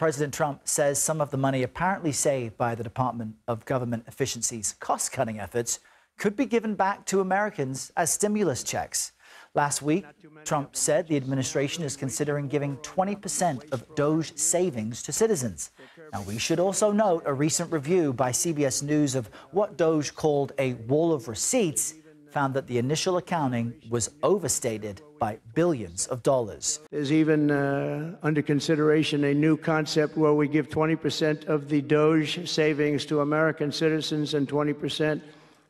President Trump says some of the money apparently saved by the Department of Government Efficiency's cost-cutting efforts could be given back to Americans as stimulus checks. Last week, Trump said the administration is considering giving 20% of DOJ savings to citizens. Now, we should also note a recent review by CBS News of what DOJ called a wall of receipts found that the initial accounting was overstated by billions of dollars. There's even under consideration a new concept where we give 20% of the DOJ savings to American citizens and 20%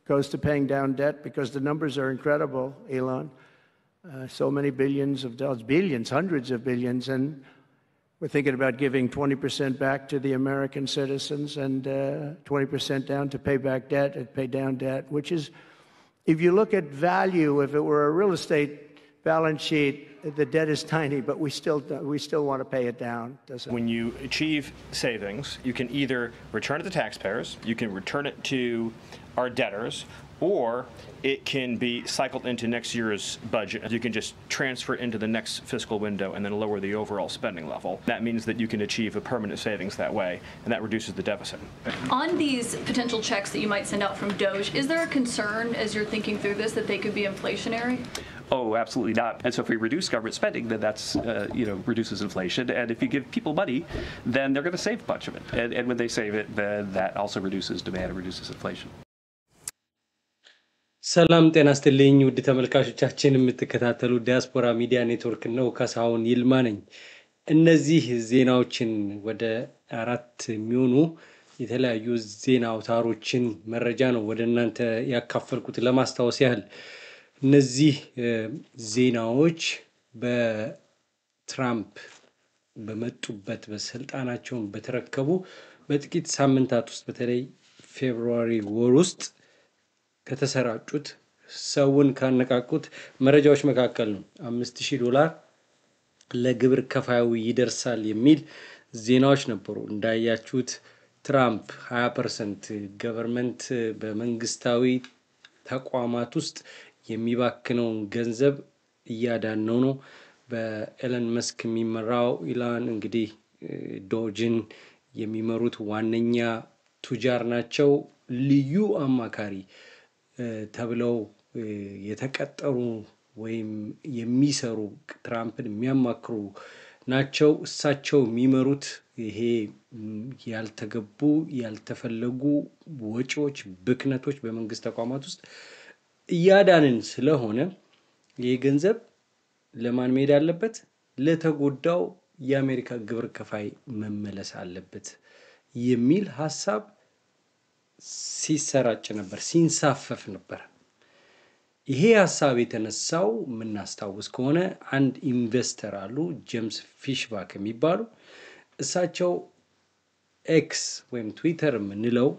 goes to paying down debt, because the numbers are incredible, Elon. So many billions of dollars, billions, hundreds of billions, and we're thinking about giving 20% back to the American citizens and 20% down to pay back debt and pay down debt, which is, if you look at value, if it were a real estate balance sheet, the debt is tiny, but we still want to pay it down. When you achieve savings, you can either return it to taxpayers, you can return it to our debtors, or it can be cycled into next year's budget. You can just transfer it into the next fiscal window and then lower the overall spending level. That means that you can achieve a permanent savings that way, and that reduces the deficit. On these potential checks that you might send out from DOJ, is there a concern as you're thinking through this that they could be inflationary? Oh, absolutely not. And so if we reduce government spending, then that's, reduces inflation. And if you give people money, then they're going to save a bunch of it. And when they save it, then that also reduces demand and reduces inflation. ሰላም ጤና ይስጥልኝ ውድ ተመልካቾቻችን የምትከታተሉ ዲያስፖራ ሚዲያ ኔትወርክ ነው ካሳሁን ይልማ ነኝ እነዚህ ዜናዎችን ወደ 4 የሚሆኑ የተለያዩ ዜና አውታሮችን መረጃ ነው ወደ እናንተ ያካፈልኩት ለማስታወስ ያህል እነዚህ ዜናዎች በትራምፕ በመጡበት በስልጣናቸውን በተረከቡ በጥቂት ሳምንታት ውስጥ በተለይ ፌብሩዋሪ ወር ውስጥ ከተሰራጩት ሰውን ካነቃቁት መረጃዎች መካከል ነው $5000 ለግብር ከፋዩ ይደርሳል የሚል ዜናዎች ነበሩ እንዳያችሁት ትራምፕ 20% ገቨርንመንት በመንግስታዊ ተቋማት ውስጥ የሚባክነው ገንዘብ እያዳነው ነው በኤለን መስክ የሚመራው ኢላን እንግዲህ ዶጅን የሚመሩት ዋነኛ ቱጃር ናቸው ልዩ አማካሪ ተብለው የተቀጠሩ ወይም የሚሰሩ ትራምፕን የሚያማክሩ ናቸው እሳቸው የሚመሩት ይሄ ያልተገቡ ያልተፈለጉ ወጪዎች ብክነቶች በመንግስት ተቋማት ውስጥ ያዳንን ስለሆነ የገንዘብ ለማን መሄድ አለበት ለተጎዳው የአሜሪካ ግብር ከፋይ መመለስ አለበት የሚል ሐሳብ ሲሰራጭ ነበር ሲንሳፈፍ ነበር ይሄ ሐሳብ የተነሳው ምናስታውስ ከሆነ አንድ ኢንቨስተር አሉ ጄምስ ፊሽባክ የሚባሉ እሳቸው ኤክስ ወይም ትዊተር ምንለው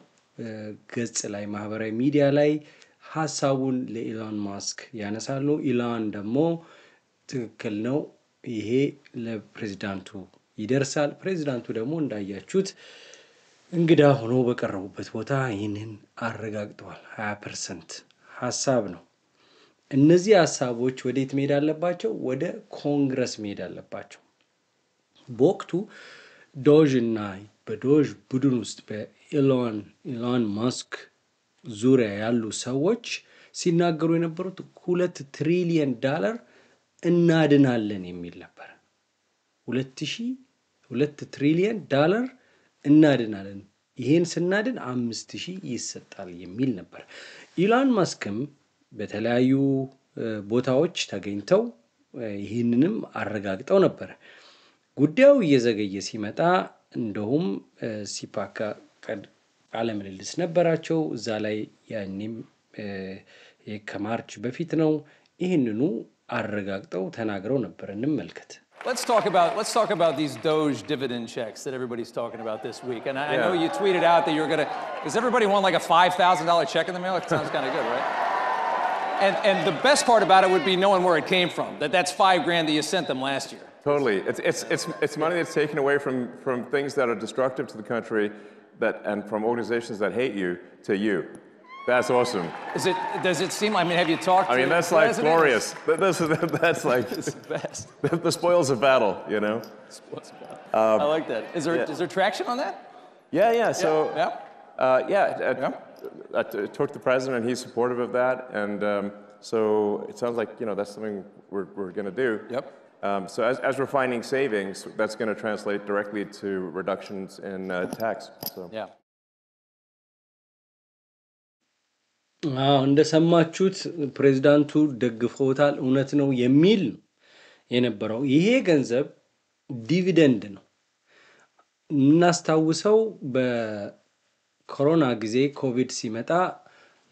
ገጽ ላይ ማህበራዊ ሚዲያ ላይ ሐሳቡን ለኢላን ማስክ ያነሳሉ ኢላን ደግሞ ትክክል ነው ይሄ ለፕሬዝዳንቱ ይደርሳል ፕሬዝዳንቱ ደግሞ እንዳያችሁት እንግዳ ሆኖ በቀረቡበት ቦታ ይሄንን አረጋግጠዋል 20% ሐሳብ ነው እነዚህ ሐሳቦች ወዴት መሄድ አለባቸው ወደ ኮንግረስ መሄድ አለባቸው በወቅቱ ዶጅ እና በዶጅ ቡድን ውስጥ በኢላን ማስክ ዙሪያ ያሉ ሰዎች ሲናገሩ የነበሩት $2 ትሪሊየን እናድናለን የሚል ነበር 2 ትሪሊየን እናድናለን ይሄን ስናድን 5000 ይሰጣል የሚል ነበር ኢላን ማስክም በተለያዩ ቦታዎች ተገኝተው ይሄንንም አረጋግጠው ነበር ጉዳዩ እየዘገየ ሲመጣ እንደውም ሲፓካ ቃለምልልስ ነበራቸው እዛ ላይ ያኔም የከማርች በፊት ነው ይሄንኑ አረጋግጠው ተናግረው ነበር እንመልከት Let's talk about these Doge dividend checks that everybody's talking about this week. And I know you tweeted out that you're going to does everybody want like a $5,000 check in the mail? It sounds kind of good, right? And the best part about it would be knowing where it came from. That's $5,000 that you sent them last year. Totally. It's money that's taken away from things that are destructive to the country and from organizations that hate you to you. That's awesome. Does it seem, I mean, have you talked to that's like glorious. That's like, this is the best. The spoils of battle, you know? Spoils of battle. I like that. Is there traction on that? Yeah. So, Yeah. I talked to the president, and he's supportive of that, and so it sounds like that's something we're going to do. Yep. So as we're finding savings, that's going to translate directly to reductions in tax. So. Yeah. እንደሰማችሁት ፕሬዝዳንቱ ደግፈውታል እውነት ነው የሚል የነበረው ይሄ ገንዘብ ዲቪደንድ ነው እናስታውሰው በኮሮና ጊዜ ኮቪድ ሲመጣ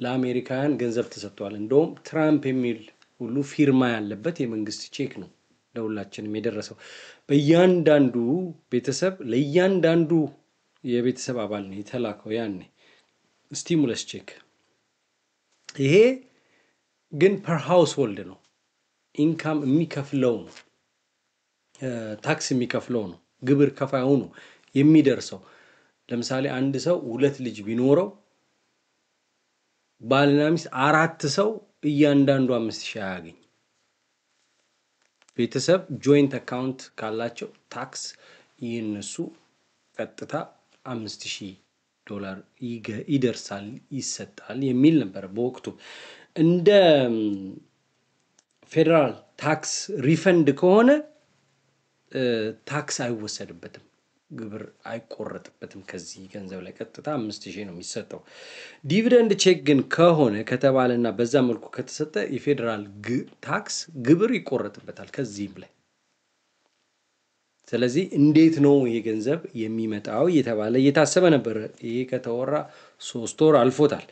ለአሜሪካውያን ገንዘብ ተሰጥቷል እንደውም ትራምፕ የሚል ሁሉ ፊርማ ያለበት የመንግስት ቼክ ነው ለሁላችንም የደረሰው በእያንዳንዱ ቤተሰብ ለእያንዳንዱ የቤተሰብ አባል ነው የተላከው ያኔ ስቲሙለስ ቼክ ይሄ ግን ፐር ሃውስሆልድ ነው ኢንካም የሚከፍለው ነው ታክስ የሚከፍለው ነው ግብር ከፋዩ ነው የሚደርሰው ለምሳሌ አንድ ሰው ሁለት ልጅ ቢኖረው ባልና ሚስት አራት ሰው እያንዳንዱ 5000 ያገኝ ቤተሰብ ጆይንት አካውንት ካላቸው ታክስ ይነሱ ቀጥታ $5000 ይደርሳል ይሰጣል የሚል ነበር በወቅቱ እንደ ፌደራል ታክስ ሪፈንድ ከሆነ ታክስ አይወሰድበትም ግብር አይቆረጥበትም ከዚህ ገንዘብ ላይ ቀጥታ 5000 ነው የሚሰጠው ዲቪደንድ ቼክ ግን ከሆነ ከተባለና በዛ መልኩ ከተሰጠ የፌደራል ታክስ ግብር ይቆረጥበታል ከዚህም ላይ ስለዚህ እንዴት ነው ይሄ ገንዘብ የሚመጣው የተባለ እየታሰበ ነበር ይሄ ከተወራ 3 ወር አልፎታል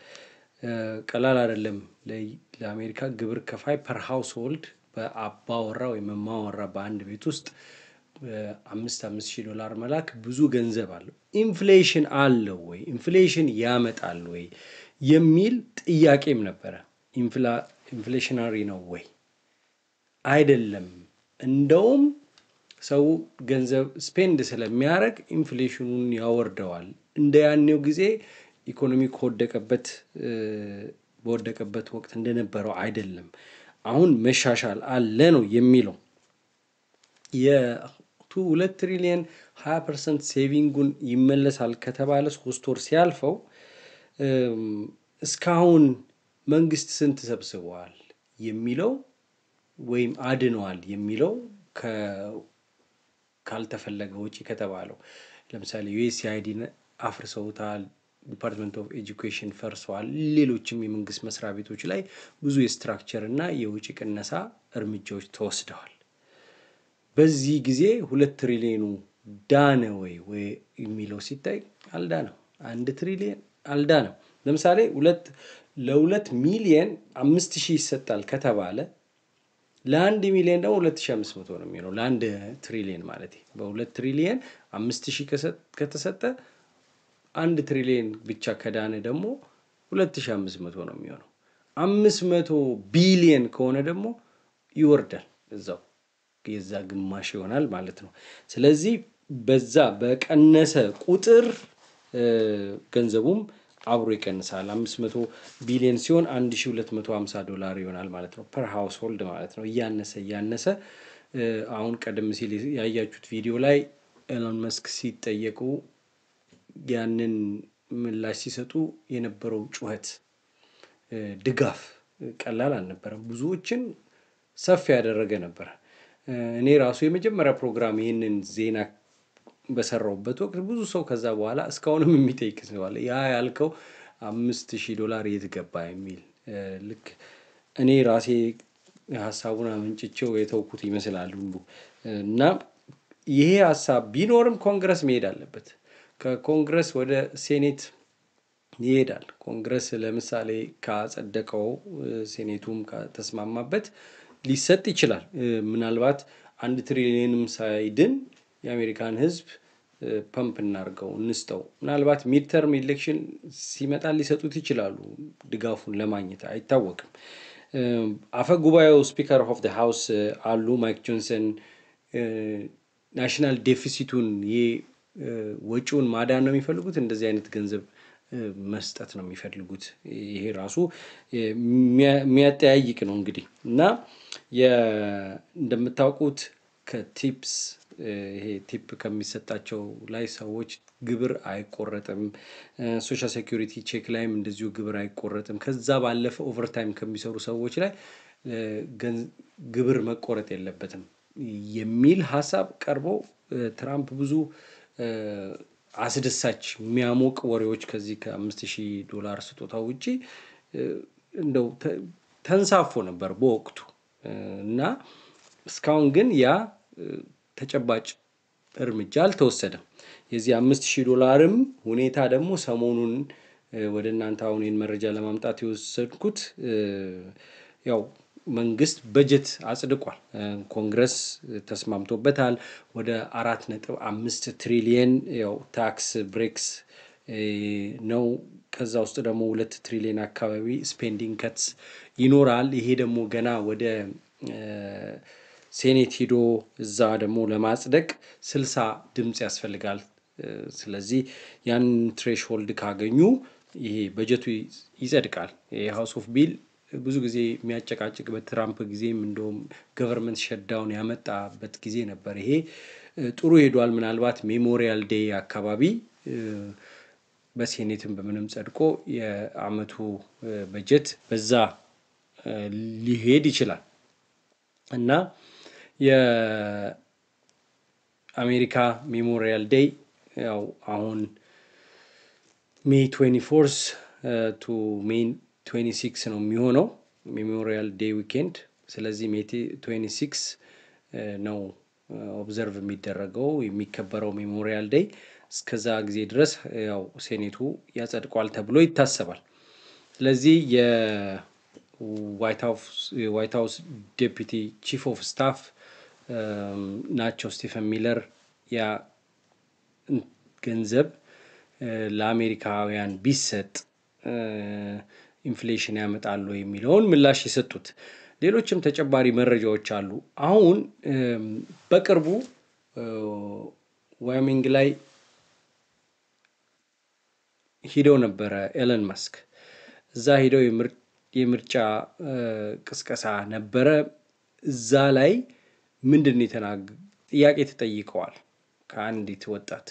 ቀላል አይደለም ለአሜሪካ ግብር ከፋይ ፐር ሃውስሆልድ በአባወራ ወይ መማወራ በአንድ ቤት ውስጥ $5,000 መላክ ብዙ ገንዘብ አለው ኢንፍሌሽን አለው ወይ ኢንፍሌሽን ያመጣል ወይ የሚል ጥያቄም ነበር ኢንፍሌሽናሪ ነው ወይ አይደለም እንደውም ሰው ገንዘብ ስፔንድ ስለሚያረግ ኢንፍሌሽኑን ያወርደዋል እንደያኔው ጊዜ ኢኮኖሚ በወደቀበት ወቅት እንደነበረው አይደለም አሁን መሻሻል አለ ነው የሚለው የ2 ትሪሊየን 20% ሴቪንጉን ይመለሳል ከተባለ 3 ወር ሲያልፈው እስካሁን መንግስት ስንት ሰብስበዋል የሚለው ወይም አድነዋል የሚለው ካልተፈለገ ወጪ ከተባለው ለምሳሌ USAID አፍርሰውታል ዲፓርትመንት ኦፍ ኤጁኬሽን ፈርሰዋል ሌሎችም የመንግስት መስሪያ ቤቶች ላይ ብዙ የስትራክቸር እና የወጪ ቅነሳ እርምጃዎች ተወስደዋል በዚህ ጊዜ 2 ትሪሊየኑ ዳነ ወይ የሚለው ሲታይ አልዳነም 1 ትሪሊየን አልዳነም ለምሳሌ 2 ሚሊየን 5000 ይሰጣል ከተባለ ለ1 ሚሊየን ደግሞ 2500 ነው የሚሆነው ለ1 ትሪሊየን ማለት በ2 ትሪሊየን 5000 ከተሰጠ 1 ትሪሊየን ብቻ ከዳነ ደግሞ 2500 ነው የሚሆነው 500 ቢሊየን ከሆነ ደግሞ ይወርዳል እዛው የዛ ግማሽ ይሆናል ማለት ነው ስለዚህ በዛ በቀነሰ ቁጥር ገንዘቡም አብሮ ይቀንሳል 500 ቢሊየን ሲሆን $1250 ይሆናል ማለት ነው ፐር ሃውስሆልድ ማለት ነው ያነሰ አሁን ቀደም ሲል ያያችሁት ቪዲዮ ላይ ኤሎን መስክ ሲጠየቁ ያንን ምላሽ ሲሰጡ የነበረው ጩኸት ድጋፍ ቀላል አልነበረም ብዙዎችን ሰፊ ያደረገ ነበር እኔ ራሱ የመጀመሪያ ፕሮግራም ይሄንን ዜና በሰራውበት ወቅት ብዙ ሰው ከዛ በኋላ እስካሁንም የሚጠይቅ ነው አለ ያ ያልከው $5000 የት ገባ የሚል ልክ እኔ ራሴ ሐሳቡን አመንጭቼው የተውኩት ይመስላል ሁሉ እና ይሄ ሐሳብ ቢኖርም ኮንግረስ መሄድ አለበት ከኮንግረስ ወደ ሴኔት ይሄዳል ኮንግረስ ለምሳሌ ካጸደቀው ሴኔቱም ከተስማማበት ሊሰጥ ይችላል ምናልባት 1 ትሪሊየንም ሳይድን የአሜሪካን ህዝብ ፐምፕ እናርገው እንስጠው ምናልባት ሚድተርም ኢሌክሽን ሲመጣ ሊሰጡት ይችላሉ ድጋፉን ለማግኘት አይታወቅም አፈ ጉባኤው ስፒከር ኦፍ ዘ ሃውስ አሉ ማይክ ጆንሰን ናሽናል ዴፊሲቱን ወጪውን ማዳን ነው የሚፈልጉት እንደዚህ አይነት ገንዘብ መስጠት ነው የሚፈልጉት ይሄ ራሱ የሚያጠያይቅ ነው እንግዲህ እና እንደምታውቁት ከቲፕስ ይሄ ቲፕ ከሚሰጣቸው ላይ ሰዎች ግብር አይቆረጥም ሶሻል ሴኩሪቲ ቼክ ላይም እንደዚሁ ግብር አይቆረጥም ከዛ ባለፈ ኦቨርታይም ከሚሰሩ ሰዎች ላይ ግብር መቆረጥ የለበትም የሚል ሐሳብ ቀርቦ ትራምፕ ብዙ አስደሳች የሚያሞቅ ወሬዎች ከዚህ ከ$5000 ስጦታው ውጪ እንደው ተንሳፎ ነበር በወቅቱ እና እስካሁን ግን ያ ተጨባጭ እርምጃ አልተወሰደም የዚህ $5000ም ሁኔታ ደግሞ ሰሞኑን ወደ እናንተ አሁን ይሄን መረጃ ለማምጣት የወሰድኩት ያው መንግስት በጀት አጽድቋል ኮንግረስ ተስማምቶበታል ወደ 4.5 ትሪሊየን ያው ታክስ ብሬክስ ነው ከዛ ውስጥ ደግሞ 2 ትሪሊየን አካባቢ ስፔንዲንግ ከትስ ይኖራል ይሄ ደግሞ ገና ወደ ሴኔት ሄዶ እዛ ደግሞ ለማጽደቅ 60 ድምጽ ያስፈልጋል ስለዚህ ያን ትሬሽሆልድ ካገኙ ይሄ በጀቱ ይጸድቃል የሃውስ ኦፍ ቢል ብዙ ጊዜ የሚያጨቃጭቅ በትራምፕ ጊዜም እንደውም ገቨርንመንት ሸትዳውን ያመጣበት ጊዜ ነበር ይሄ ጥሩ ሄዷል ምናልባት ሜሞሪያል ዴይ አካባቢ በሴኔትም በምንም ጸድቆ የአመቱ በጀት በዛ ሊሄድ ይችላል እና የአሜሪካ ሜሞሪያል ዴይ ያው አሁን May 24th to May 26 ነው የሚሆነው ሜሞሪያል ዴይ ዊኬንድ ስለዚህ May 26 ነው ኦብዘርቭ የሚደረገው የሚከበረው ሜሞሪያል ዴይ እስከዛ ጊዜ ድረስ ያው ሴኔቱ ያጸድቋል ተብሎ ይታሰባል ስለዚህ የዋይት ሃውስ ዴፒቲ ቺፍ ኦፍ ስታፍ ናቸው ስቲፈን ሚለር ያ ገንዘብ ለአሜሪካውያን ቢሰጥ ኢንፍሌሽን ያመጣሉ የሚለውን ምላሽ ይሰጡት ሌሎችም ተጨማሪ መረጃዎች አሉ አሁን በቅርቡ ዋይሚንግ ላይ ሄደው ነበር ኤለን ማስክ እዛ ሄደው የምርጫ ቅስቀሳ ነበር እዛ ላይ ምንድነው የተናገ ጥያቄ ተጠይቀዋል ከአንዲት ወጣት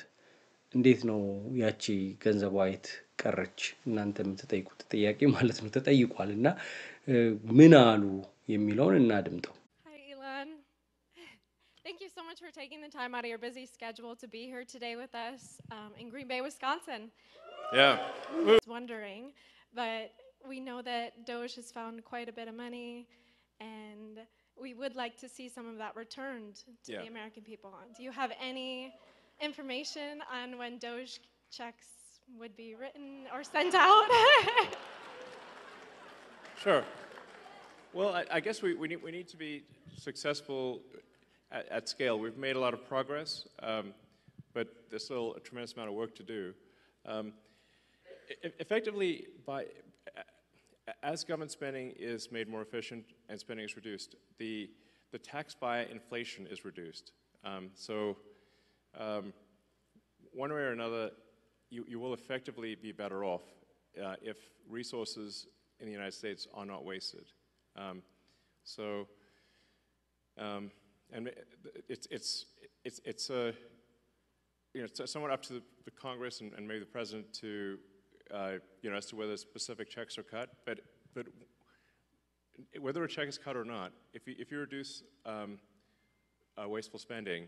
እንዴት ነው ያቺ ገንዘባዊት ቀረች እናንተ የምትጠይቁት ጥያቄ ማለት ነው ተጠይቋልና ምን አሉ የሚለውን እናድምጠው Hi Elon. Thank you so much for taking the time out of your busy schedule to be here today with us in Green Bay, Wisconsin. Yeah. I was wondering, but we know that Doge has found quite a bit of money and we would like to see some of that returned to the American people. Do you have any information on when Doge checks would be written or sent out? Sure. Well, I guess we need to be successful at scale. We've made a lot of progress, but there's still a tremendous amount of work to do. Effectively, as government spending is made more efficient and spending is reduced, the tax by inflation is reduced. One way or another, you will effectively be better off if resources in the United States are not wasted. And it's somewhat up to the Congress and maybe the President to as to whether specific checks are cut. But whether a check is cut or not, if you reduce wasteful spending,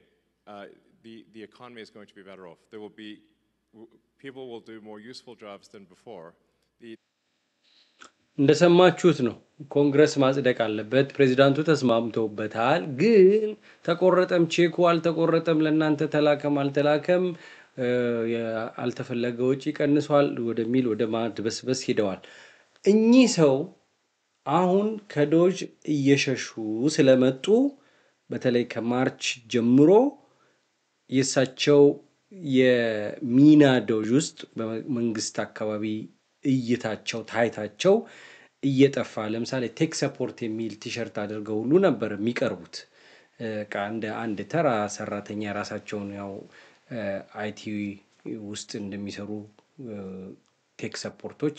the economy is going to be better off. There will be people will do more useful jobs than before. እንደሰማችሁት ነው ኮንግረስ ማጽደቅ አለበት ፕሬዚዳንቱ ተስማምተውበታል ግን ተቆረጠም ቼኩ አልተቆረጠም ለናንተ ተላከም አልተላከም ያልተፈለገ ወጪ ቀንሷል ወደሚል ወደ ማድበስበስ ሄደዋል እኚህ ሰው አሁን ከዶጅ እየሸሹ ስለመጡ በተለይ ከማርች ጀምሮ የሳቸው የሚና ዶጅ ውስጥ በመንግስት አካባቢ እይታቸው ታይታቸው እየጠፋ ለምሳሌ ቴክ ሰፖርት የሚል ቲሸርት አድርገው ሁሉ ነበር የሚቀርቡት ከአንድ አንድ ተራ ሰራተኛ ራሳቸውን ያው አይቲ ውስጥ እንደሚሰሩ ቴክ ሰፖርቶች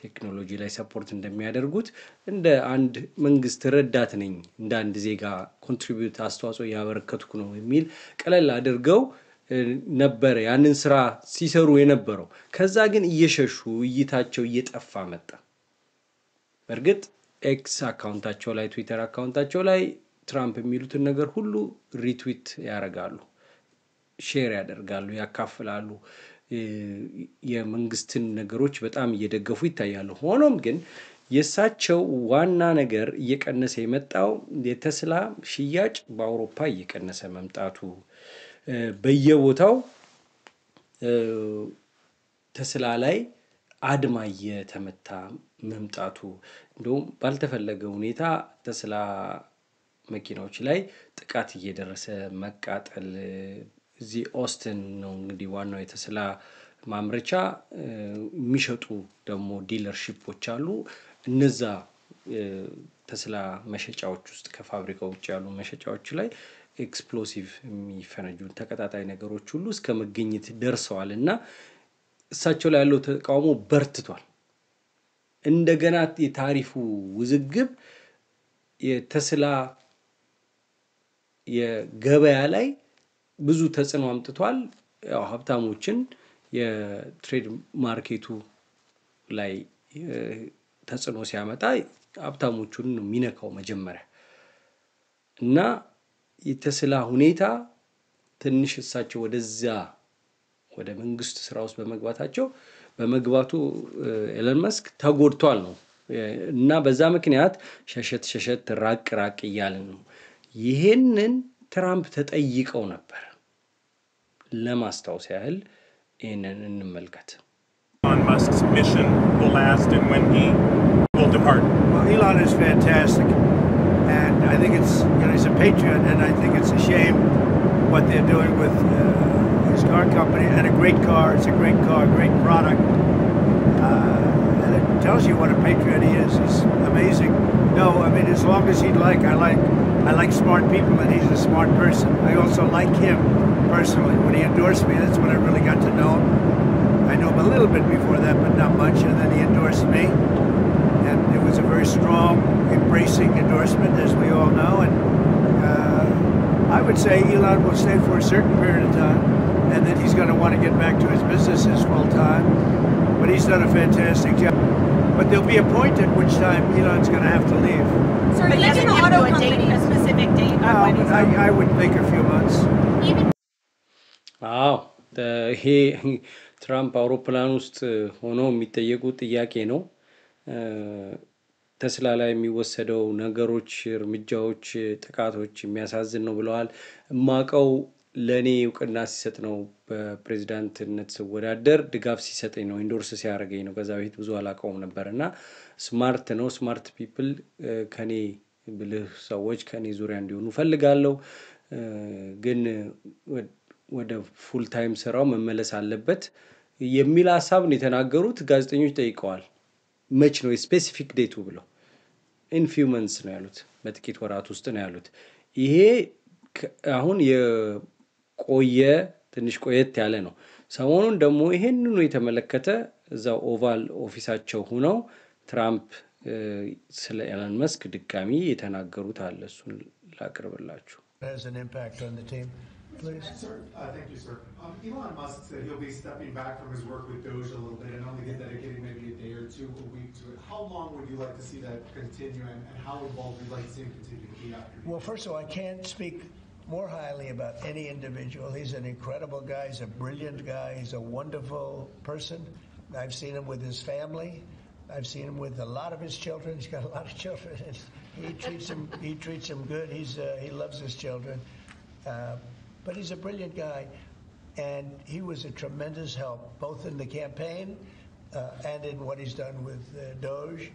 ቴክኖሎጂ ላይ ሰፖርት እንደሚያደርጉት እንደ አንድ መንግስት ረዳት ነኝ እንደ አንድ ዜጋ ኮንትሪቢዩት አስተዋጽኦ ያበረከትኩ ነው የሚል ቀለል አድርገው ነበር ያንን ስራ ሲሰሩ የነበረው ከዛ ግን እየሸሹ እይታቸው እየጠፋ መጣ በርግጥ ኤክስ አካውንታቸው ላይ ትዊተር አካውንታቸው ላይ ትራምፕ የሚሉትን ነገር ሁሉ ሪትዊት ያደርጋሉ ሼር ያደርጋሉ ያካፍላሉ የመንግስትን ነገሮች በጣም እየደገፉ ይታያሉ ሆኖም ግን የሳቸው ዋና ነገር እየቀነሰ የመጣው የቴስላ ሽያጭ በአውሮፓ እየቀነሰ መምጣቱ በየቦታው ቴስላ ላይ አድማ እየተመታ መምጣቱ እንደውም ባልተፈለገ ሁኔታ ቴስላ መኪናዎች ላይ ጥቃት እየደረሰ መቃጠል እዚህ ኦስቲን ነው እንግዲህ ዋናው የቴስላ ማምረቻ የሚሸጡ ደግሞ ዲለርሺፖች አሉ እነዛ ቴስላ መሸጫዎች ውስጥ ከፋብሪካው ውጭ ያሉ መሸጫዎች ላይ ኤክስፕሎሲቭ የሚፈነጁ ተቀጣጣይ ነገሮች ሁሉ እስከ መገኘት ደርሰዋልና እሳቸው ላይ ያለው ተቃውሞ በርትቷል እንደገና የታሪፉ ውዝግብ የቴስላ የገበያ ላይ ብዙ ተጽዕኖ አምጥቷል ያው ሀብታሞችን የትሬድ ማርኬቱ ላይ ተጽዕኖ ሲያመጣ ሀብታሞቹን ነው የሚነካው መጀመሪያ እና የቴስላ ሁኔታ ትንሽ እሳቸው ወደዛ ወደ መንግስት ስራ ውስጥ በመግባቱ ኤለን መስክ ተጎድቷል ነው እና በዛ ምክንያት ሸሸት ራቅ እያለ ነው ይሄንን ትራምፕ ተጠይቀው ነበር ለማስታወስ ያህል ይሄንን እንመልከት Elon Musk's mission will last and when he will depart. Well, Elon is fantastic, and I think he's a patriot, and I think it's a shame what they're doing with his car company, and a great car. It's a great car, great product, and it tells you what a patriot he is. He's amazing. No, I mean, as long as he'd like, I like smart people, and he's a smart person. I also like him personally. When he endorsed me, that's when I really got to know him. I knew him a little bit before that, but not much, and then he endorsed me. And it was a very strong, embracing endorsement, as we all know. And I would say Elon will stay for a certain period of time, and then he's going to want to get back to his businesses full time. But he's done a fantastic job. But there'll be a point at which time Elon's going to have to leave. Sir, he doesn't give you a date, a specific date. I would think a few months. Wow. ይሄ ትራምፕ አውሮፕላን ውስጥ ሆኖ የሚጠየቁ ጥያቄ ነው ቴስላ ላይ የሚወሰደው ነገሮች እርምጃዎች ጥቃቶች የሚያሳዝን ነው ብለዋል ማቀው ለኔ እውቅና ሲሰጥ ነው በፕሬዝዳንትነት ወዳደር ድጋፍ ሲሰጠኝ ነው ኢንዶርስ ሲያደርገኝ ነው ከዛ በፊት ብዙ አላቀውም ነበርና ስማርት ነው ስማርት ፒፕል ከኔ ብልህ ሰዎች ከኔ ዙሪያ እንዲሆኑ ፈልጋለሁ ግን ወደ ፉል ታይም ስራው መመለስ አለበት የሚል ሐሳብ ነው የተናገሩት ጋዜጠኞች ጠይቀዋል መች ነው ስፔሲፊክ ዴቱ ብለው in few months ነው ያሉት በጥቂት ወራት ውስጥ ነው ያሉት ይሄ አሁን የቆየ ትንሽ ቆየት ያለ ነው ሰሞኑን ደግሞ ይሄንኑ የተመለከተ እዛው ኦቫል ኦፊሳቸው ሆነው ትራምፕ ስለ ኤለን መስክ ድጋሚ የተናገሩት አለ እሱን ላቅርብላችሁ has an impact on the team. Please. Sir, thank you, sir. Elon Musk said he'll be stepping back from his work with Doge a little bit and only get dedicating maybe a day or two a week to it. How long would you like to see that continue, and how involved would you like to see him continue to be after? Well, first of all, I can't speak more highly about any individual. He's an incredible guy. He's a brilliant guy. He's a wonderful person. I've seen him with his family. I've seen him with a lot of his children. He's got a lot of children. He treats them good. He loves his children. But he's a brilliant guy, and he was a tremendous help, both in the campaign and in what he's done with Doge.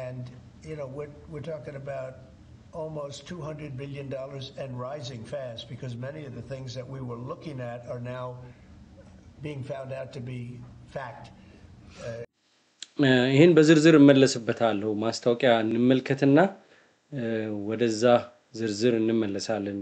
And, you know, we're talking about almost $200 billion and rising fast, because many of the things that we were looking at are now being found out to be fact. ይሄን በዝርዝር መለስበታለሁ ማስታወቂያ እንመልከትና ወደዛ ዝርዝር እንመለሳለን።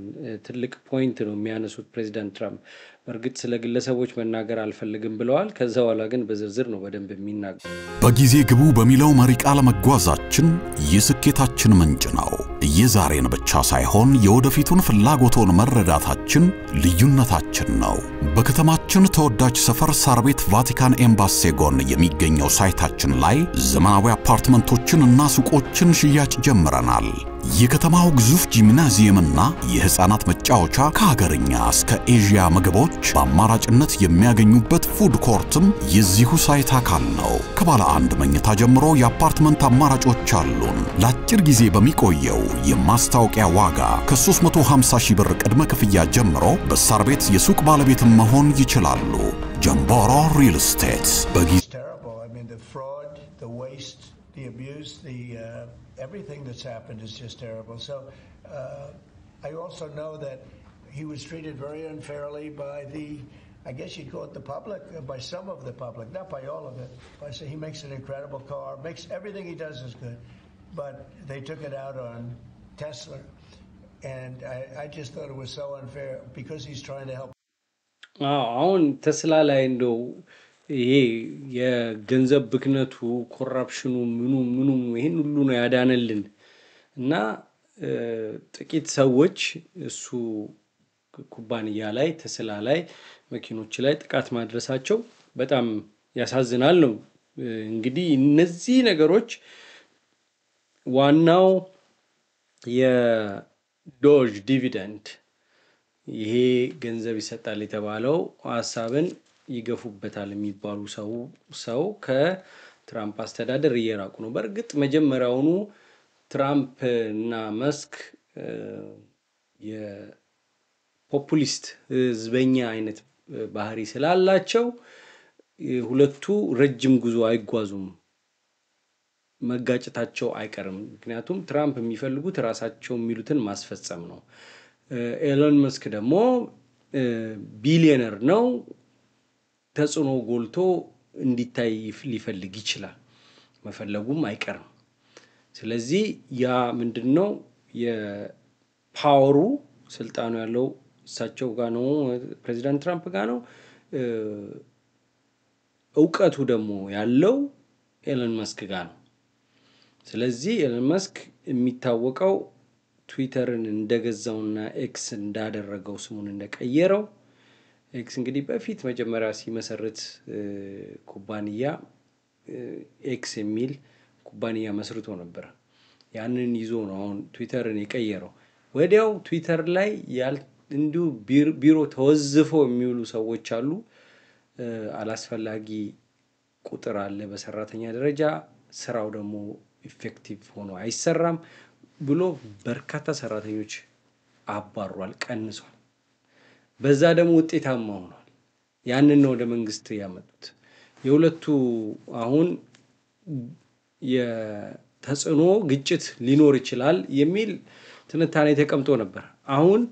ትልቅ ፖይንት ነው የሚያነሱት ፕሬዚዳንት ትራምፕ። በእርግጥ ስለ ግለሰቦች መናገር አልፈልግም ብለዋል። ከዛ በኋላ ግን በዝርዝር ነው በደንብ የሚናገሩ። በጊዜ ግቡ በሚለው መሪ ቃል መጓዛችን የስኬታችን ምንጭ ነው። የዛሬን ብቻ ሳይሆን የወደፊቱን ፍላጎቶን መረዳታችን ልዩነታችን ነው። በከተማችን ተወዳጅ ሰፈር ሳር ቤት ቫቲካን ኤምባሲ ጎን የሚገኘው ሳይታችን ላይ ዘመናዊ አፓርትመንቶችን እና ሱቆችን ሽያጭ ጀምረናል። የከተማው ግዙፍ ጂምናዚየምና የህፃናት መጫወቻ ከሀገርኛ እስከ ኤዥያ ምግቦች በአማራጭነት የሚያገኙበት ፉድ ኮርትም የዚሁ ሳይት አካል ነው። ከባለ አንድ መኝታ ጀምሮ የአፓርትመንት አማራጮች አሉን። ለአጭር ጊዜ በሚቆየው የማስታወቂያ ዋጋ ከ350 ሺህ ብር ቅድመ ክፍያ ጀምሮ በሳር ቤት የሱቅ ባለቤት መሆን ይችላሉ። ጀምቦሮ ሪል ስቴት everything that's happened is just terrible. So I also know that he was treated very unfairly by I guess you'd call it the public, by some of the public, not by all of it. I say he makes an incredible car, makes everything he does is good, but they took it out on Tesla, and I just thought it was so unfair because he's trying to help. አሁን ተስላ ላይ እንደው ይሄ የገንዘብ ብክነቱ ኮራፕሽኑ ምኑ ይሄን ሁሉ ነው ያዳነልን እና ጥቂት ሰዎች እሱ ኩባንያ ላይ ተስላ ላይ መኪኖች ላይ ጥቃት ማድረሳቸው በጣም ያሳዝናል ነው። እንግዲህ እነዚህ ነገሮች ዋናው የዶጅ ዲቪደንድ ይሄ ገንዘብ ይሰጣል የተባለው ሐሳብን ይገፉበታል የሚባሉ ሰው ከትራምፕ አስተዳደር እየራቁ ነው። በእርግጥ መጀመሪያውኑ ትራምፕ እና መስክ የፖፑሊስት ህዝበኛ አይነት ባህሪ ስላላቸው ሁለቱ ረጅም ጉዞ አይጓዙም፣ መጋጨታቸው አይቀርም። ምክንያቱም ትራምፕ የሚፈልጉት ራሳቸው የሚሉትን ማስፈጸም ነው። ኤሎን መስክ ደግሞ ቢሊየነር ነው። ተጽዕኖ ጎልቶ እንዲታይ ሊፈልግ ይችላል፣ መፈለጉም አይቀርም። ስለዚህ ያ ምንድነው የፓወሩ ስልጣኑ ያለው እሳቸው ጋር ነው፣ ፕሬዚዳንት ትራምፕ ጋር ነው። እውቀቱ ደግሞ ያለው ኤሎን መስክ ጋር ነው። ስለዚህ ኤሎን መስክ የሚታወቀው ትዊተርን እንደገዛውና ኤክስ እንዳደረገው ስሙን እንደቀየረው ኤክስ እንግዲህ በፊት መጀመሪያ ሲመሰርት ኩባንያ ኤክስ የሚል ኩባንያ መስርቶ ነበር። ያንን ይዞ ነው አሁን ትዊተርን የቀየረው። ወዲያው ትዊተር ላይ እንዲሁ ቢሮ ተወዝፈው የሚውሉ ሰዎች አሉ። አላስፈላጊ ቁጥር አለ በሰራተኛ ደረጃ፣ ስራው ደግሞ ኢፌክቲቭ ሆኖ አይሰራም ብሎ በርካታ ሰራተኞች አባሯል፣ ቀንሷል። በዛ ደግሞ ውጤታማ ሆኗል። ያንን ነው ወደ መንግስት ያመጡት። የሁለቱ አሁን የተጽዕኖ ግጭት ሊኖር ይችላል የሚል ትንታኔ ተቀምጦ ነበር። አሁን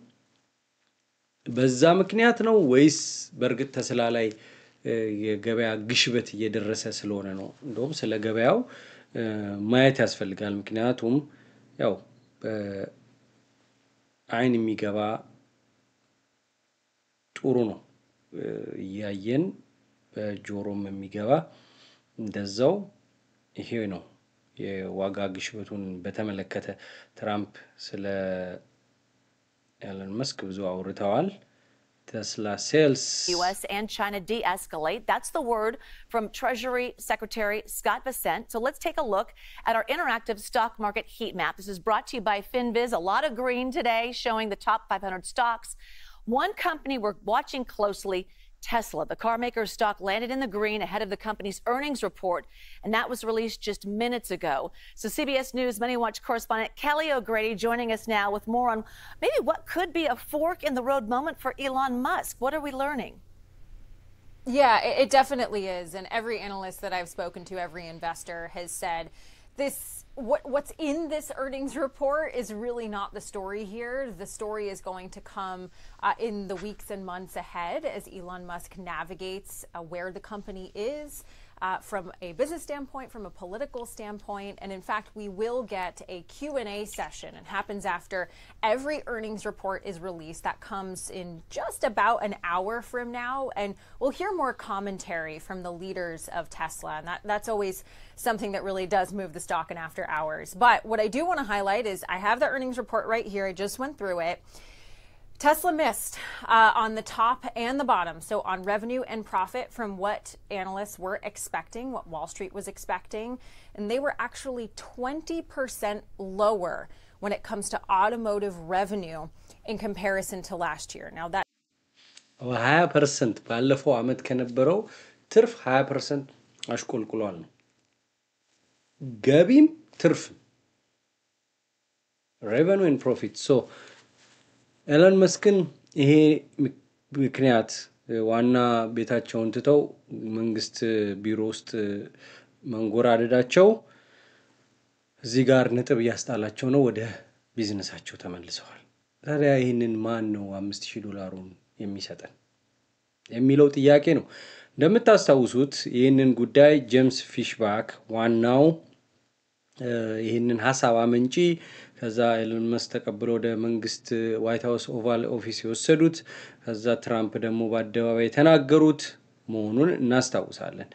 በዛ ምክንያት ነው ወይስ በእርግጥ ተስላ ላይ የገበያ ግሽበት እየደረሰ ስለሆነ ነው? እንደውም ስለ ገበያው ማየት ያስፈልጋል። ምክንያቱም ያው አይን የሚገባ ጥሩ ነው ያየን በጆሮም የሚገባ እንደዛው ይሄ ነው። የዋጋ ግሽበቱን በተመለከተ ትራምፕ ስለ ኤሎን መስክ ብዙ አውርተዋል። Tesla sales. U.S. and China de-escalate. That's the word from Treasury Secretary Scott Bessent. So let's take a look at our interactive stock market heat map. This is brought to you by FinViz. A lot of green today showing the top 500 stocks. One company we're watching closely, Tesla. The car maker's stock landed in the green ahead of the company's earnings report, and that was released just minutes ago. So CBS News Money Watch correspondent Kelly O'Grady joining us now with more on maybe what could be a fork in the road moment for Elon Musk. What are we learning? Yeah, it definitely is. And every analyst that I've spoken to, every investor has said what's in this earnings report is really not the story here. The story is going to come in the weeks and months ahead as Elon Musk navigates where the company is from a business standpoint, from a political standpoint, and in fact, we will get a Q&A session. It happens after every earnings report is released. That comes in just about an hour from now, and we'll hear more commentary from the leaders of Tesla, and that's always something that really does move the stock in after hours. But what I do want to highlight is I have the earnings report right here. I just went through it. Tesla missed on the top and the bottom, so on revenue and profit from what analysts were expecting, what Wall Street was expecting, and they were actually 20% lower when it comes to automotive revenue in comparison to last year. Now that 20% ባለፈው አመት ከነበረው ትርፍ 20% አሽቆልቁሏል ነው ገቢም ትርፍ revenue and profit so ኤለን መስክን ይሄ ምክንያት ዋና ቤታቸውን ትተው መንግስት ቢሮ ውስጥ መንጎራደዳቸው እዚህ ጋር ነጥብ ያስጣላቸው ነው ወደ ቢዝነሳቸው ተመልሰዋል ታዲያ ይሄንን ማን ነው $5000 የሚሰጠን የሚለው ጥያቄ ነው እንደምታስታውሱት ይሄንን ጉዳይ ጄምስ ፊሽባክ ዋናው ይሄንን ሐሳብ አመንጪ ከዛ ኤለን መስክ ተቀብሎ ወደ መንግስት ዋይት ሃውስ ኦቫል ኦፊስ የወሰዱት ከዛ ትራምፕ ደግሞ በአደባባይ ተናገሩት መሆኑን እናስታውሳለን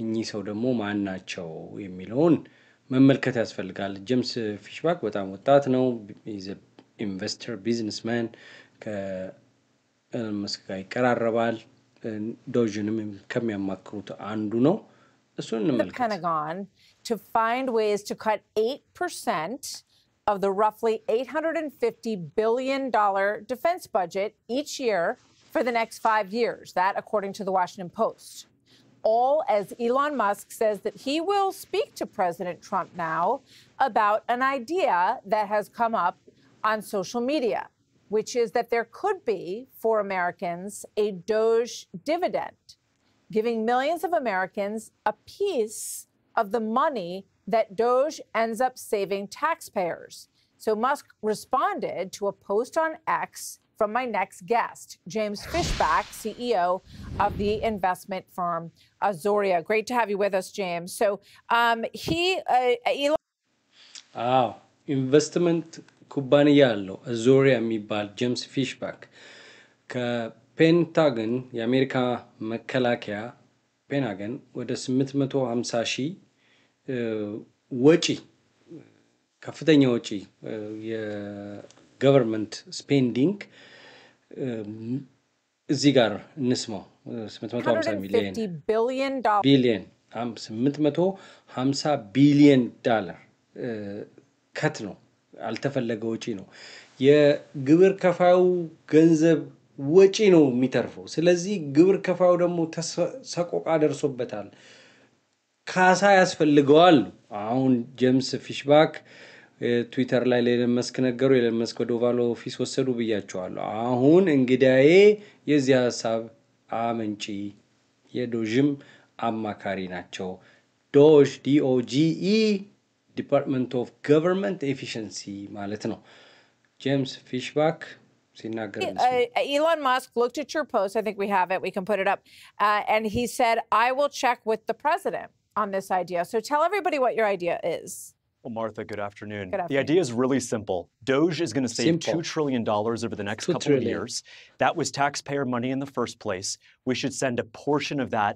እኚህ ሰው ደግሞ ማን ናቸው የሚለውን መመልከት ያስፈልጋል ጄምስ ፊሽባክ በጣም ወጣት ነው ኢዝ ኢንቨስተር ቢዝነስማን ከኤለን መስክ ጋር ይቀራረባል ዶጅንም ከሚያማክሩት አንዱ ነው እሱን እንመልከት Pentagon to find ways to cut 8% of the roughly $850 billion defense budget each year for the next 5 years. That, according to the Washington Post. All as Elon Musk says that he will speak to President Trump now about an idea that has come up on social media, which is that there could be, for Americans, a Doge dividend, giving millions of Americans a piece of the money that Doge ends up saving taxpayers. So Musk responded to a post on X from my next guest, James Fishback, CEO of the investment firm Azoria. Great to have you with us, James. So investment ኩባንያ ያለው Azoria የሚባል ጄምስ ፊሽባክ ከፔንታገን የአሜሪካ መከላከያ ፔንታገን ወደ 850,000 ወጪ ከፍተኛ ወጪ የገቨርንመንት ስፔንዲንግ እዚህ ጋር እንስማው 850 ቢሊዮን 850 ቢሊዮን ዶላር ከት ነው አልተፈለገ ወጪ ነው የግብር ከፋዩ ገንዘብ ወጪ ነው የሚተርፈው ስለዚህ ግብር ከፋዩ ደግሞ ተሰቆቃ ደርሶበታል ካሳ ያስፈልገዋል አሁን ጄምስ ፊሽባክ ትዊተር ላይ ለመስክ ነገሩ ለመስክ ወደ ኦቫል ኦፊስ ወሰዱ ብያቸዋለሁ አሁን እንግዳዬ የዚህ ሐሳብ አመንጪ የዶጅም አማካሪ ናቸው ዶጅ DOGE Department of Government Efficiency ማለት ነው ጄምስ ፊሽባክ Elon Musk looked at your post. I think we have it. We can put it up. And he said, I will check with the president on this idea. So tell everybody what your idea is. Well, Martha, good afternoon. Good afternoon. The idea is really simple. Doge is going to save $2 trillion over the next couple of years. That was taxpayer money in the first place. We should send a portion of that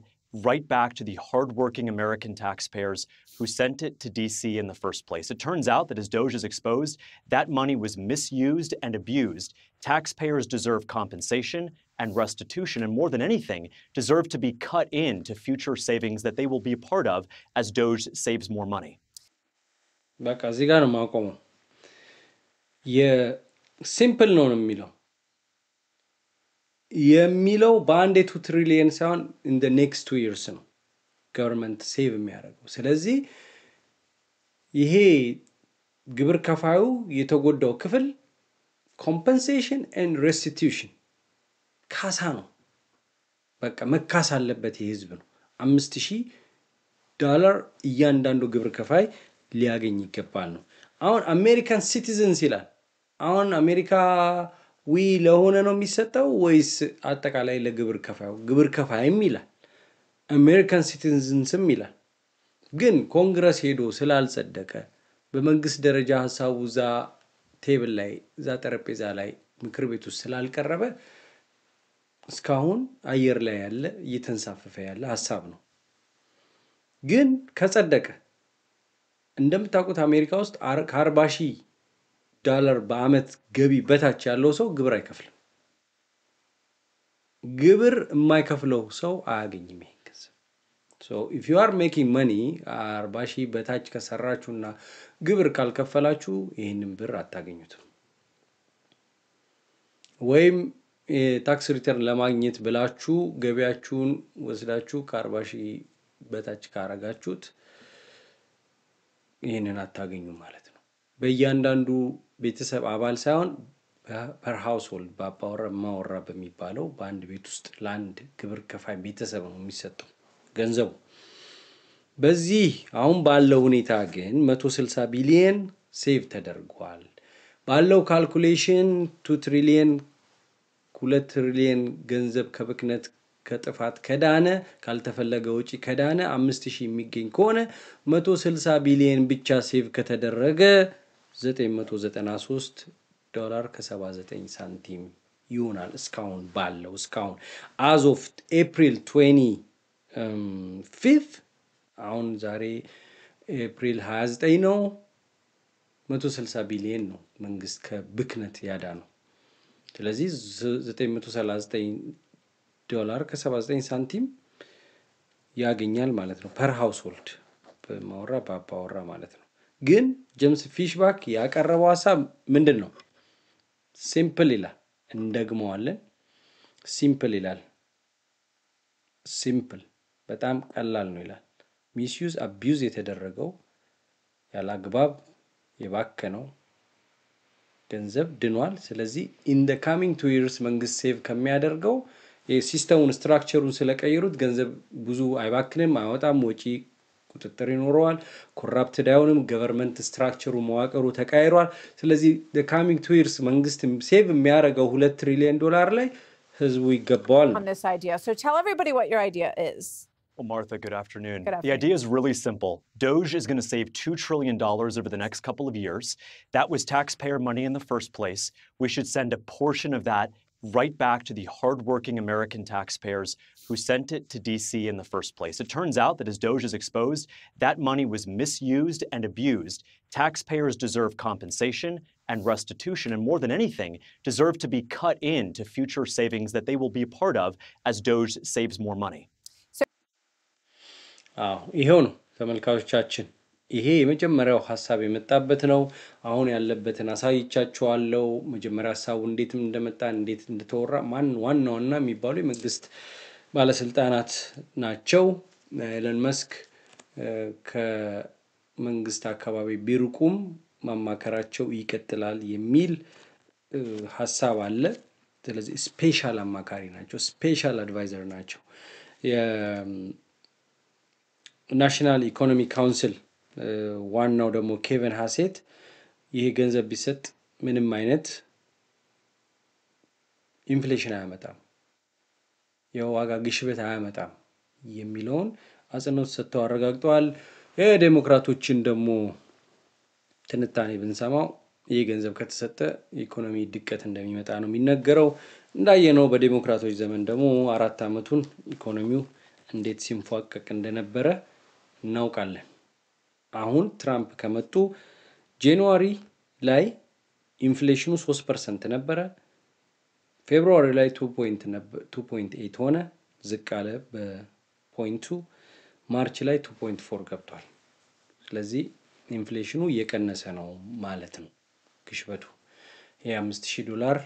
right back to the hardworking American taxpayers who sent it to D.C. in the first place. It turns out that as Doge is exposed, that money was misused and abused. Taxpayers deserve compensation and restitution, and more than anything, deserve to be cut into future savings that they will be a part of as Doge saves more money. በቃ እዚህ ጋር ነው ማቆመው የሲምፕል ነው የሚለው በአንድ 2 ትሪሊየን ሳይሆን in the next 2 years ነው government save የሚያደርገው ስለዚህ ይሄ ግብር ከፋዩ የተጎዳው ክፍል compensation and restitution ካሳ ነው በቃ መካስ አለበት የህዝብ ነው $5000 እያንዳንዱ ግብር ከፋይ ሊያገኝ ይገባል ነው አሁን አሜሪካን ሲቲዝንስ ይላል አሁን አሜሪካ ለሆነ ነው የሚሰጠው ወይስ አጠቃላይ ለግብር ከፋዩ ግብር ከፋይም ይላል አሜሪካን ሲቲዝንስም ይላል ግን ኮንግረስ ሄዶ ስላልጸደቀ በመንግስት ደረጃ ሐሳቡ ዛ ቴብል ላይ ዛ ጠረጴዛ ላይ ምክር ቤት ውስጥ ስላልቀረበ እስካሁን አየር ላይ ያለ እየተንሳፈፈ ያለ ሐሳብ ነው ግን ከጸደቀ እንደምታውቁት አሜሪካ ውስጥ $40,000 በአመት ገቢ በታች ያለው ሰው ግብር አይከፍልም ግብር የማይከፍለው ሰው አያገኝም ይሄን ገንዘብ so if you are making money 40,000 በታች ከሰራችሁና ግብር ካልከፈላችሁ ይሄንን ብር አታገኙትም ወይም ታክስ ሪተርን ለማግኘት ብላችሁ ገቢያችሁን ወስዳችሁ ከ40,000 በታች ካረጋችሁት ይሄንን አታገኙ ማለት ነው በእያንዳንዱ ቤተሰብ አባል ሳይሆን per household ባባወራ ማወራ በሚባለው በአንድ ቤት ውስጥ ላንድ ግብር ከፋይ ቤተሰብ ነው የሚሰጠው ገንዘቡ በዚህ አሁን ባለው ሁኔታ ግን 160 ቢሊዮን ሴቭ ተደርጓል ባለው ካልኩሌሽን 2 ትሪሊየን ገንዘብ ከብክነት ከጥፋት ከዳነ ካልተፈለገ ወጪ ከዳነ 5000 የሚገኝ ከሆነ 160 ቢሊዮን ብቻ ሴቭ ከተደረገ $993 ከ79 ሳንቲም ይሆናል እስካሁን ባለው እስካሁን as of April 25th አሁን ዛሬ ኤፕሪል 29 ነው 160 ቢሊዮን ነው መንግስት ከብክነት ያዳነው ስለዚህ $939 ከ79 ሳንቲም ያገኛል ማለት ነው per household በማወራ ባባወራ ማለት ነው ግን ጄምስ ፊሽባክ ያቀረበው ሐሳብ ምንድነው ሲምፕል ይላል እንደግመዋለን ሲምፕል ይላል ሲምፕል በጣም ቀላል ነው ይላል ሚስዩዝ አቢዩዝ የተደረገው ያላግባብ የባከነው ገንዘብ ድኗል ስለዚህ in the coming 2 years መንግስት ሴቭ ከሚያደርገው የሲስተሙን ስትራክቸሩን ስለቀየሩት ገንዘብ ብዙ አይባክንም አይወጣም ወጪ ቁጥጥር ይኖረዋል ኮራፕትድ አይሆንም ገቨርንመንት ስትራክቸሩ መዋቅሩ ተቀይሯል ስለዚህ the coming 2 years መንግስት ሴቭ የሚያደርገው $2 ትሪሊየን ላይ ህዝቡ ይገባዋል on this idea so tell everybody what your idea is Well, Martha, good afternoon. The idea is really simple. Doge is going to save $2 trillion over the next couple of years. That was taxpayer money in the first place. We should send a portion of that right back to the hardworking American taxpayers who sent it to DC in the first place. It turns out that as Doge is exposed, that money was misused and abused. Taxpayers deserve compensation and restitution, and more than anything, deserve to be cut into future savings that they will be a part of as Doge saves more money. ይሄው ነው ተመልካቾቻችን ይሄ የመጀመሪያው ሐሳብ የመጣበት ነው አሁን ያለበትን አሳይቻችኋለሁ መጀመሪያ ሐሳቡ እንዴትም እንደመጣ እንዴት እንደተወራ ማን ዋናውና የሚባሉ የመንግስት ባለስልጣናት ናቸው ኤለን መስክ ከመንግስት አካባቢ ቢሩቁም ማማከራቸው ይቀጥላል የሚል ሐሳብ አለ ስለዚህ ስፔሻል አማካሪ ናቸው ስፔሻል አድቫይዘር ናቸው ናሽናል ኢኮኖሚ ካውንስል ዋናው ደግሞ ኬቨን ሃሴት ይሄ ገንዘብ ቢሰጥ ምንም አይነት ኢንፍሌሽን አያመጣም የዋጋ ግሽበት አያመጣም የሚለውን አጽንኦት ሰጥተው አረጋግጠዋል የዴሞክራቶችን ደግሞ ትንታኔ ብንሰማው ይሄ ገንዘብ ከተሰጠ ኢኮኖሚ ድቀት እንደሚመጣ ነው የሚነገረው እንዳየነው በዴሞክራቶች ዘመን ደግሞ 4 አመቱን ኢኮኖሚው እንዴት ሲንፏቀቅ እንደነበረ እናውቃለን አሁን ትራምፕ ከመጡ ጃንዋሪ ላይ ኢንፍሌሽኑ 3% ነበረ ፌብሩዋሪ ላይ 2.8 ሆነ ዝቅ አለ በፖይንቱ ማርች ላይ 2.4 ገብቷል ስለዚህ ኢንፍሌሽኑ እየቀነሰ ነው ማለት ነው ግሽበቱ $5000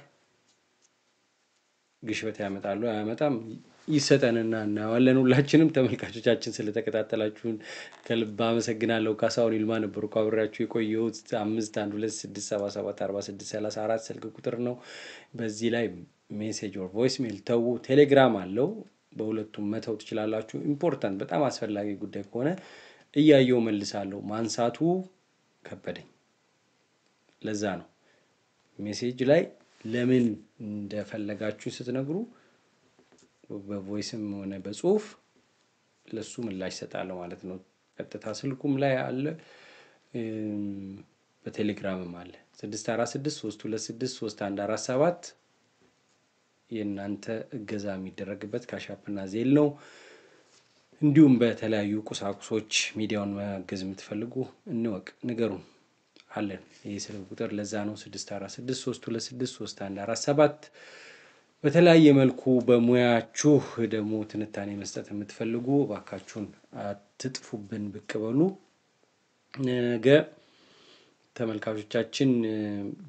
ግሽበት ያመጣሉ አያመጣም ይሰጠንና እናዋለን ሁላችንም ተመልካቾቻችን ስለተከታተላችሁን ከልብ አመሰግናለሁ ካሳውን ይልማ ነበር አብራችሁ የቆየሁት 5126774634 ስልክ ቁጥር ነው በዚህ ላይ ሜሴጅ ኦር ቮይስ ሜል ተው ቴሌግራም አለው በሁለቱም መተው ትችላላችሁ ኢምፖርታንት በጣም አስፈላጊ ጉዳይ ከሆነ እያየው መልሳለሁ ማንሳቱ ከበደኝ ለዛ ነው ሜሴጅ ላይ ለምን እንደፈለጋችሁ ስትነግሩ በቮይስም ሆነ በጽሁፍ ለሱ ምላሽ ሰጣለሁ ማለት ነው ቀጥታ ስልኩም ላይ አለ በቴሌግራምም አለ 64632634147 የናንተ እገዛ የሚደረግበት ካሻፕና ዜል ነው እንዲሁም በተለያዩ ቁሳቁሶች ሚዲያውን ማገዝ የምትፈልጉ እንወቅ ንገሩን አለን ይሄ ስልክ ቁጥር ለዛ ነው 64632634147 በተለያየ መልኩ በሙያችሁ ደግሞ ትንታኔ መስጠት የምትፈልጉ ባካችሁን አትጥፉብን ብቅበሉ ነገ ተመልካቾቻችን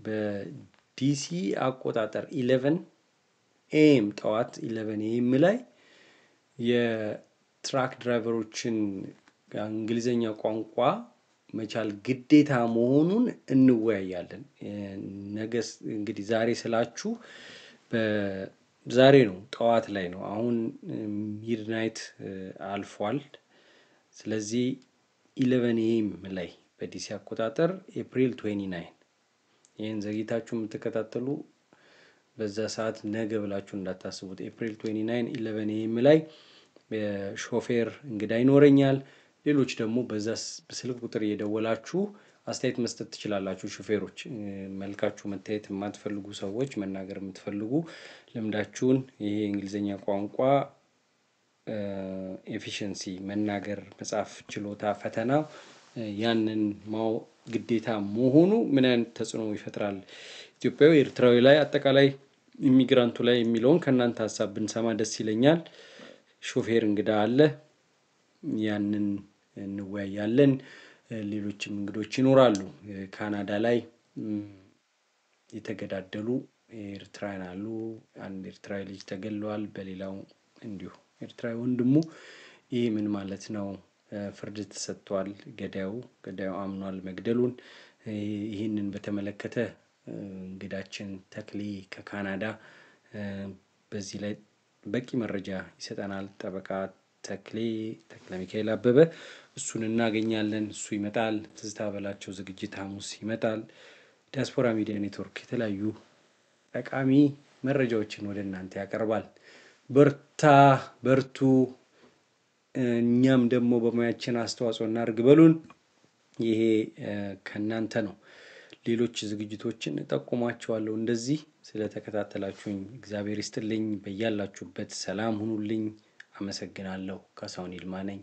በዲሲ አቆጣጠር 11 AM ጠዋት 11 AM ላይ የትራክ ድራይቨሮችን እንግሊዘኛ ቋንቋ መቻል ግዴታ መሆኑን እንወያያለን ነገ እንግዲህ ዛሬ ስላችሁ በዛሬ ነው ጠዋት ላይ ነው አሁን ሚድናይት አልፏል ስለዚህ 11 AM ላይ በዲሲ አቆጣጠር ኤፕሪል 29 ይሄን ዘግይታችሁ የምትከታተሉ በዛ ሰዓት ነገ ብላችሁ እንዳታስቡት ኤፕሪል 29 11 AM ላይ ሾፌር እንግዳ ይኖረኛል ሌሎች ደግሞ በዛ በስልክ ቁጥር እየደወላችሁ አስተያየት መስጠት ትችላላችሁ ሾፌሮች መልካችሁ መታየት የማትፈልጉ ሰዎች መናገር የምትፈልጉ ልምዳችሁን ይሄ እንግሊዘኛ ቋንቋ ኤፊሺየንሲ መናገር መጻፍ ችሎታ ፈተና ያንን ማው ግዴታ መሆኑ ምን አይነት ተጽዕኖ ይፈጥራል ኢትዮጵያዊ ኤርትራዊ ላይ አጠቃላይ ኢሚግራንቱ ላይ የሚለውን ከናንተ ሐሳብ ብንሰማ ደስ ይለኛል ሾፌር እንግዳ አለ ያንን እንወያያለን ሌሎችም እንግዶች ይኖራሉ ካናዳ ላይ የተገዳደሉ ኤርትራውያን አሉ አንድ ኤርትራዊ ልጅ ተገለዋል በሌላው እንዲሁ ኤርትራዊ ወንድሙ ይሄ ምን ማለት ነው ፍርድ ተሰጥቷል ገዳዩ አምኗል መግደሉን ይሄንን በተመለከተ እንግዳችን ተክሊ ከካናዳ በዚህ ላይ በቂ መረጃ ይሰጣናል ጠበቃ ተክለ ሚካኤል አበበ እሱን እናገኛለን እሱ ይመጣል ትዝታ በላቸው ዝግጅት ሐሙስ ይመጣል ዲያስፖራ ሚዲያ ኔትወርክ የተለያዩ ጠቃሚ መረጃዎችን ወደ እናንተ ያቀርባል በርቱ እኛም ደግሞ በሙያችን አስተዋጽኦ እናድርግ በሉን ይሄ ከናንተ ነው ሌሎች ዝግጅቶችን ተጠቁማቸዋለሁ እንደዚህ ስለተከታተላችሁኝ እግዚአብሔር ይስጥልኝ በእያላችሁበት ሰላም ሁኑልኝ አመሰግናለሁ ካሳሁን ይልማ ነኝ